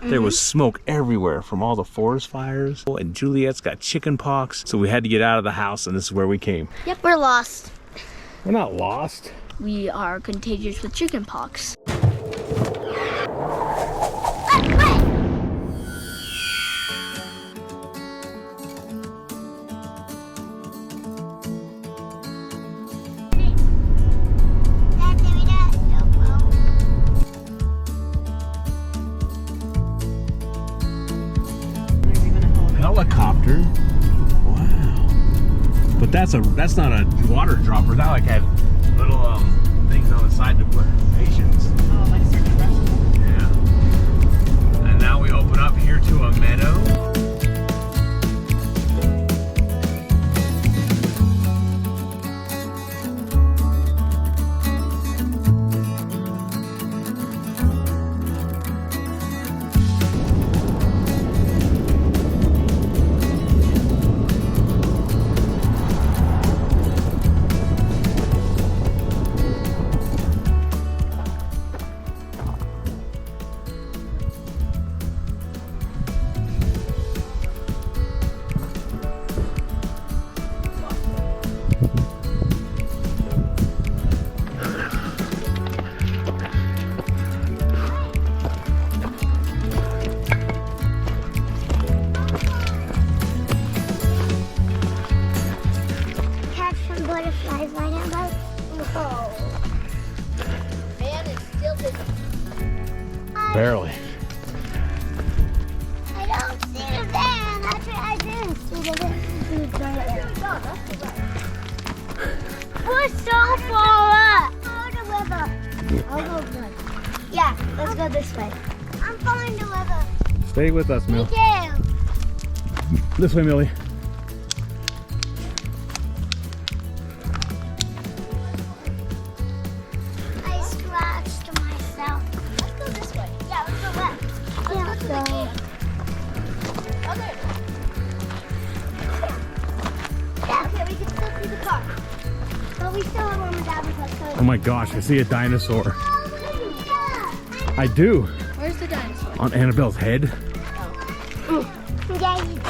There was smoke everywhere from all the forest fires. And Juliet's got chicken pox, so we had to get out of the house, and this is where we came. Yep, we're lost. We're not lost. We are contagious with chicken pox. Helicopter. Wow. But that's not a water dropper. That like had little things on the side to put patients. Oh, like search and rescue. Yeah. And now we open up here to a meadow. Butterflies right now. Whoa. Man is still busy. Barely. I don't see the van. That's what I didn't see the van. We're so far up. Follow the river. I'll go good. Yeah, let's go this way. I'm following the river. Stay with us, Me Mill. too. This way, Millie. I scratched myself. Let's go this way. Yeah, let's go left. Yeah, let's go. Okay. Yeah, okay, we can still see the car. But we still have Mom and Dad with us. Oh my gosh, I see a dinosaur. I do. Where's the dinosaur? On Annabelle's head. Yeah, you do.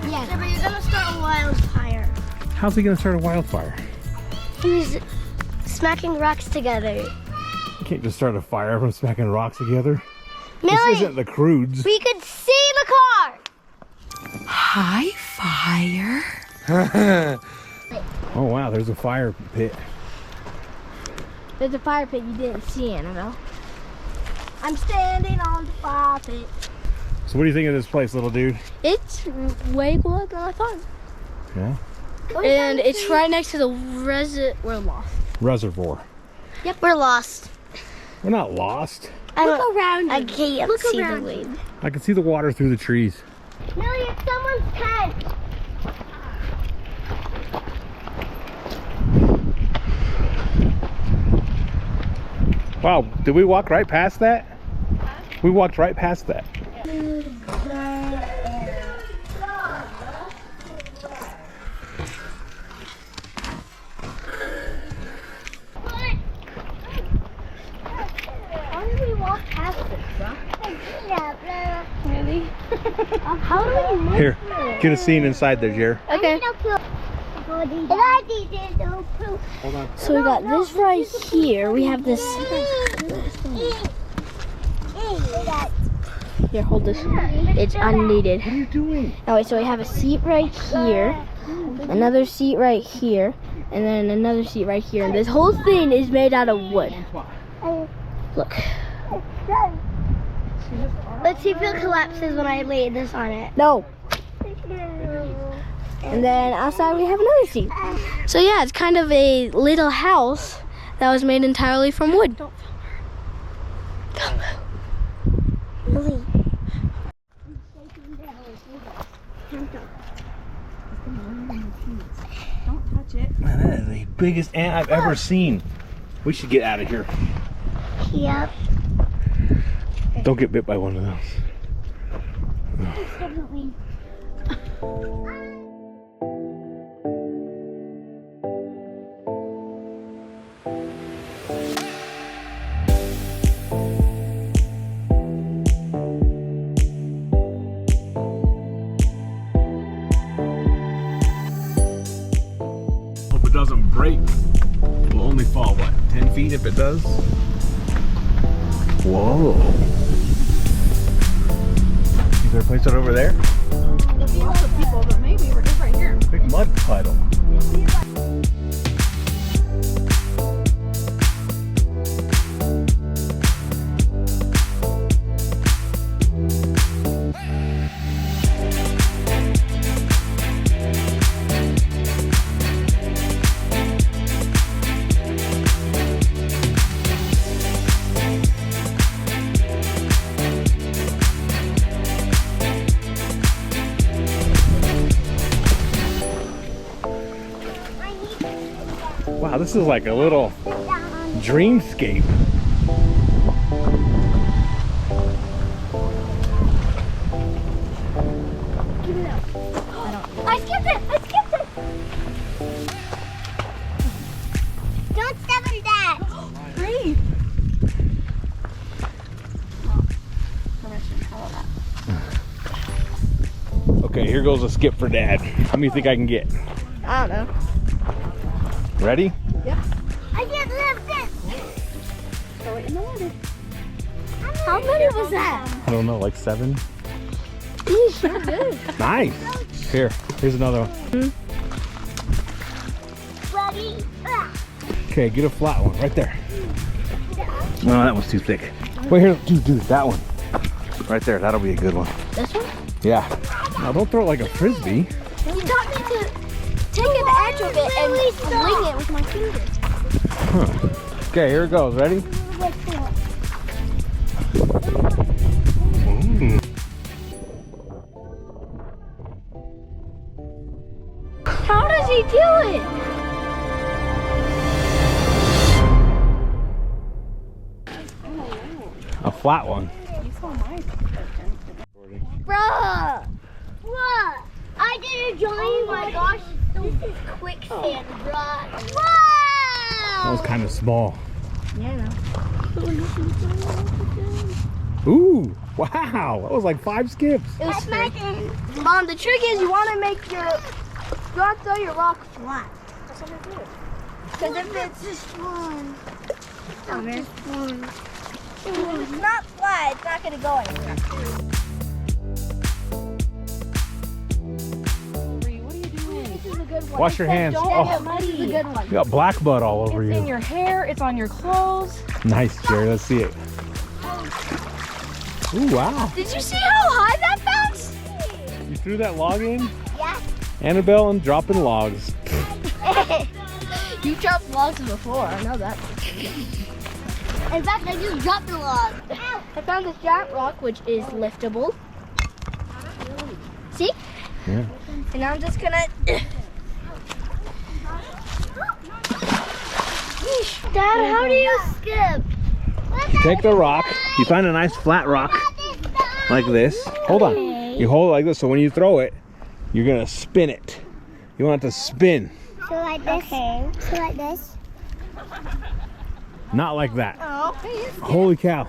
Yeah, but you're gonna start a wildfire. How's he gonna start a wildfire? He's smacking rocks together. You can't just start a fire from smacking rocks together. This Millie, isn't the Croods. we could see the car. Hi, fire. Oh wow, there's a fire pit. There's a fire pit you didn't see, Annabelle. I'm standing on the fire pit. So what do you think of this place, little dude? It's way cooler than I thought. Yeah. And it's right next to the we're lost. Reservoir. Yep, we're lost. We're not lost. Look around I you. can't Look see around the you. wind. I can see the water through the trees. Millie, it's someone's tent. Wow, did we walk right past that? We walked right past that. How did we walk past this, bro? Really? How do we move? Here, get a scene inside there, Jer. Okay. Hold on. So we got this right here. We have this. Here, hold this. It's unneeded. What are you doing? Anyway, so we have a seat right here, another seat right here, and then another seat right here. And this whole thing is made out of wood. Look. Let's see if it collapses when I lay this on it. No. And then outside we have another seat. So yeah, it's kind of a little house that was made entirely from wood. Millie. Man, that is the biggest ant I've ever seen. We should get out of here. Yep. Don't get bit by one of those. Definitely. feet if it does. Whoa. Is there a place over there? There'll be lots of people, but maybe we're just right here. Big mud puddle. Wow, this is like a little dreamscape. I skipped it! I skipped it! Don't step on that! Great. Okay, here goes a skip for Dad. How many do you think I can get? I don't know. Ready? I can't lift it! Throw it in the water. How many was that? I don't know, like 7? Sure did. Nice. Here's another one. Ready? Okay, get a flat one right there. No, that one's too thick. Wait here, dude, that one. Right there, that'll be a good one. This one? Yeah. Now don't throw it like a frisbee. You taught me to take an edge of it and fling it with my fingers. Okay, here it goes. Ready? How does he do it? A flat one. Bruh! What? I did a drawing. Oh my gosh, this is quicksand, bruh. That was Wow! kind of small. Yeah, no. Ooh, wow. That was like 5 skips. It was That's my fun. thing. Mom, the trick is you want to make you want to throw your rock flat. That's what I do. Because if it's Just one. oh, man. Just one. If it's not flat, it's not going to go anywhere. Bree, what are you doing? This is a good one. Wash your hands. Don't Oh, get This is a muddy. good one. you got black mud all over It's in you. your hair. It's on your clothes. Nice, Jerry. Let's see it. Ooh, wow. Did you see how high that bounced? You threw that log in? Yeah. Annabelle and dropping logs. You dropped logs before, I know that. In fact, I just dropped the log. I found this giant rock which is liftable. See? Yeah. And I'm just gonna Dad, how do you skip? You take the rock, you find a nice flat rock like this. Hold on. You hold it like this, so when you throw it, you're gonna spin it. You want it to spin, So like this. Okay. So like this. not like that. Oh, Holy cow.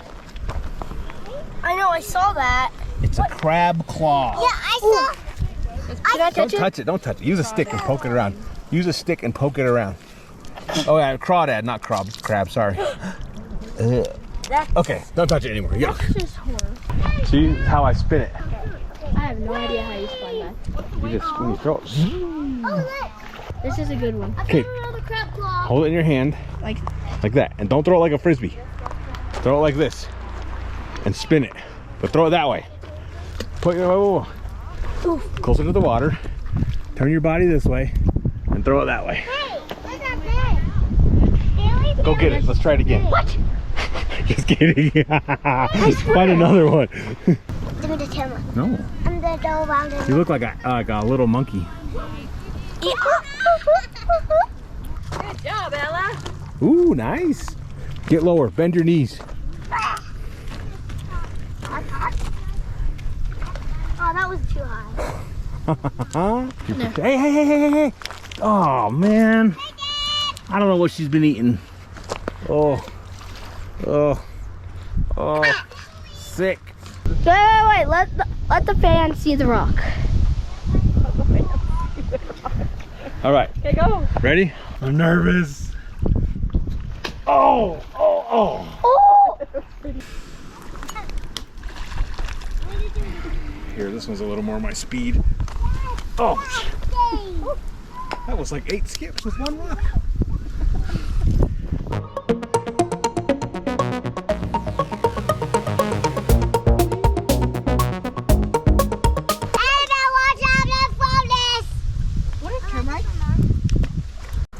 I know, I saw that. It's a crab claw. Yeah, I saw. Can I touch Don't touch it, don't touch it. Use a stick and poke it around. Use a stick and poke it around. Oh yeah, crawdad, not crab, sorry. Okay, don't touch it anymore. Yuck. That's just horror. See how I spin it? I have no idea how you spun that. You just when you throw it. Oh, look. This is a good one. Okay, Another crab claw. hold it in your hand Like, like that. And don't throw it like a frisbee. Throw it like this. And spin it. But throw it that way. Put your closer to the water. Turn your body this way. And throw it that way. Hey, what's that thing? Haley, Go get it. Let's try it again. What? Just kidding. Find another one. Give me the camera. No. I'm gonna go around it. You look like a little monkey. Good job, Ella. Ooh, nice. Get lower. Bend your knees. Oh, that was too high. Hey. Oh, man. I don't know what she's been eating. Oh. Sick. wait. Let the fan see the rock. All right. Okay, go. Ready? I'm nervous. Oh, oh, oh. Here, this one's a little more my speed. Oh, that was like 8 skips with 1 rock.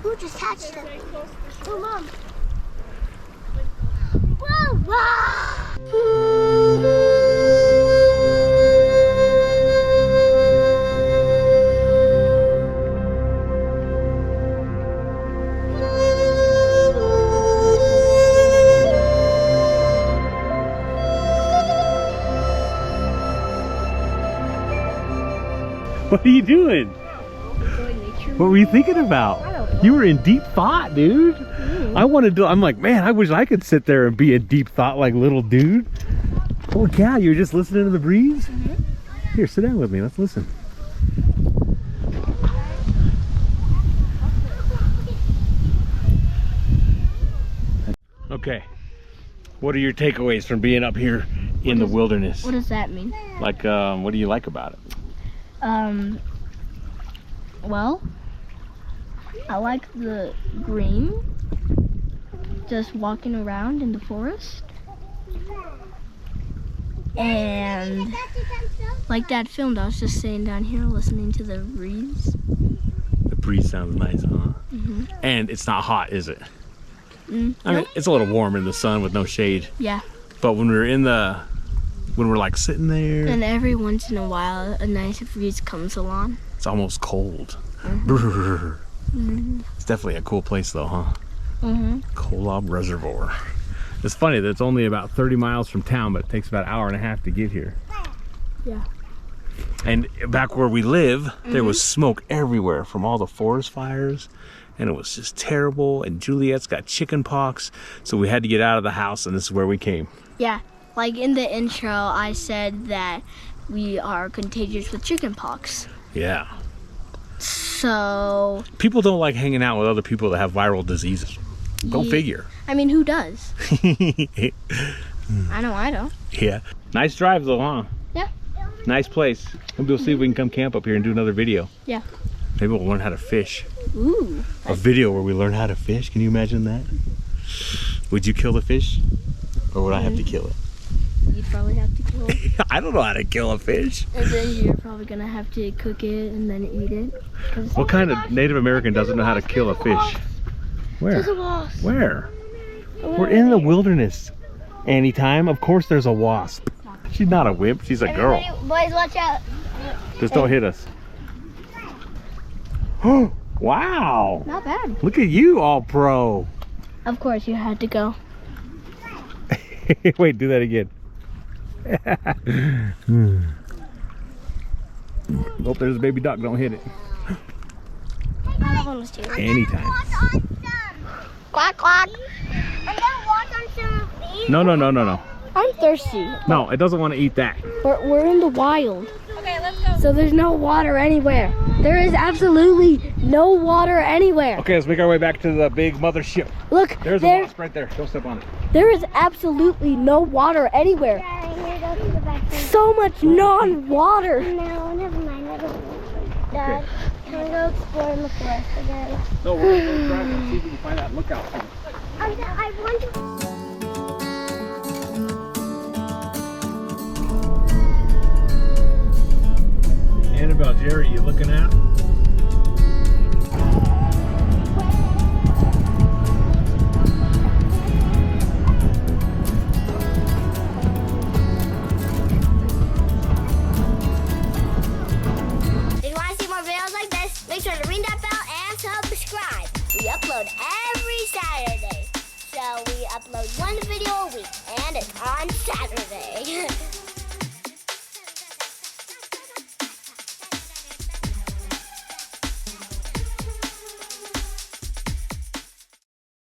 Who just touched it? Oh, Mom. Whoa! What are you doing? What were you thinking about? You were in deep thought, dude. I wanted to, I'm like, man, I wish I could sit there and be in deep thought like little dude. Oh cow, you were just listening to the breeze? Here, sit down with me, let's listen. Okay, what are your takeaways from being up here in the wilderness? What does that mean? Like, what do you like about it? Well, I like the green, just walking around in the forest. And like Dad filmed, I was just sitting down here listening to the breeze. The breeze sounds nice, huh? And it's not hot, is it? I mean, it's a little warm in the sun with no shade. Yeah. But when we're like sitting there, And every once in a while, a nice breeze comes along. it's almost cold. It's definitely a cool place though, huh? Kolob Reservoir. It's funny that it's only about 30 miles from town, but it takes about an hour and a half to get here. Yeah. And back where we live, there was smoke everywhere from all the forest fires, and it was just terrible. And Juliet's got chicken pox, so we had to get out of the house, and this is where we came. Yeah. Like in the intro, I said that we are contagious with chicken pox. Yeah. So, People don't like hanging out with other people that have viral diseases. Go figure. I mean, who does? I know I don't. Yeah. Nice drive though, huh? Yeah. Nice place. Maybe we'll see if we can come camp up here and do another video. Yeah. Maybe we'll learn how to fish. Ooh. A video where we learn how to fish. Can you imagine that? Would you kill the fish? Or would I have to kill it? You'd probably have to kill it. I don't know how to kill a fish. And then you're probably gonna have to cook it and then eat it. What kind of Native American doesn't know how to kill a fish? Where? There's a wasp. Where? We're in the wilderness. Anytime, of course there's a wasp. She's not a wimp, she's a girl. Boys, watch out. Just don't hit us. Oh, wow. Not bad. Look at you, all pro. Of course, you had to go. Wait, do that again. Oh, there's a baby duck, don't hit it. That one was too. Anytime. Quack, quack. I'm gonna walk on some of these. No, no, no, no, no. I'm thirsty. No, it doesn't want to eat that. We're in the wild. Okay, let's go. So there's no water anywhere. There is absolutely no water anywhere. Okay, let's make our way back to the big mothership. Look, There's a wasp right there. Don't step on it. there is absolutely no water anywhere. Here, go to the back. So much non-water. No, never mind. Dad, can we go explore in the forest again? No, we're going to drive and see if we can find that lookout. I want to. Annabelle, Jerry, you looking at? If you want to see more videos like this, make sure to ring that bell and subscribe. We upload every Saturday. So we upload one video a week, and it's on Saturday.